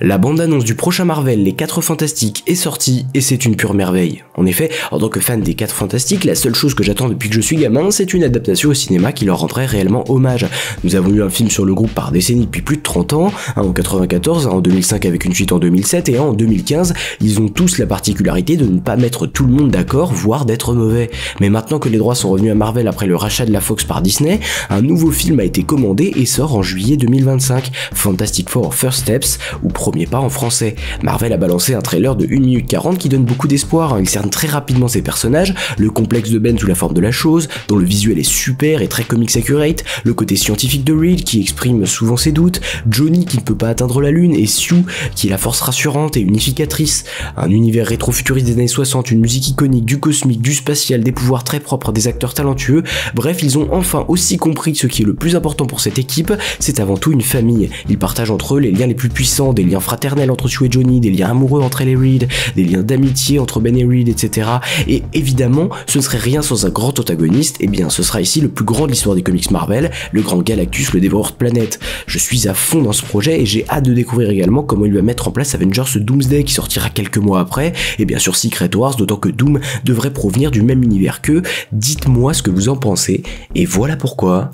La bande-annonce du prochain Marvel, les 4 Fantastiques, est sortie et c'est une pure merveille. En effet, en tant que fan des 4 Fantastiques, la seule chose que j'attends depuis que je suis gamin, c'est une adaptation au cinéma qui leur rendrait réellement hommage. Nous avons eu un film sur le groupe par décennie depuis plus de 30 ans, un en 94, un en 2005 avec une suite en 2007 et un en 2015. Ils ont tous la particularité de ne pas mettre tout le monde d'accord, voire d'être mauvais. Mais maintenant que les droits sont revenus à Marvel après le rachat de la Fox par Disney, un nouveau film a été commandé et sort en juillet 2025, Fantastic Four First Steps, ou Premier pas en français. Marvel a balancé un trailer de 1 minute 40 qui donne beaucoup d'espoir, il cerne très rapidement ses personnages, le complexe de Ben sous la forme de la chose, dont le visuel est super et très comics accurate, le côté scientifique de Reed qui exprime souvent ses doutes, Johnny qui ne peut pas atteindre la lune et Sue qui est la force rassurante et unificatrice, un univers rétro-futuriste des années 60, une musique iconique, du cosmique, du spatial, des pouvoirs très propres, des acteurs talentueux, bref ils ont enfin aussi compris ce qui est le plus important pour cette équipe, c'est avant tout une famille. Ils partagent entre eux les liens les plus puissants, des liens fraternels entre Sue et Johnny, des liens amoureux entre elle et Reed, des liens d'amitié entre Ben et Reed, etc. Et évidemment, ce ne serait rien sans un grand antagoniste, et bien ce sera ici le plus grand de l'histoire des comics Marvel, le grand Galactus, le dévoreur de planètes. Je suis à fond dans ce projet et j'ai hâte de découvrir également comment il va mettre en place Avengers Doomsday qui sortira quelques mois après, et bien sûr Secret Wars, d'autant que Doom devrait provenir du même univers qu'eux. Dites-moi ce que vous en pensez, et voilà pourquoi.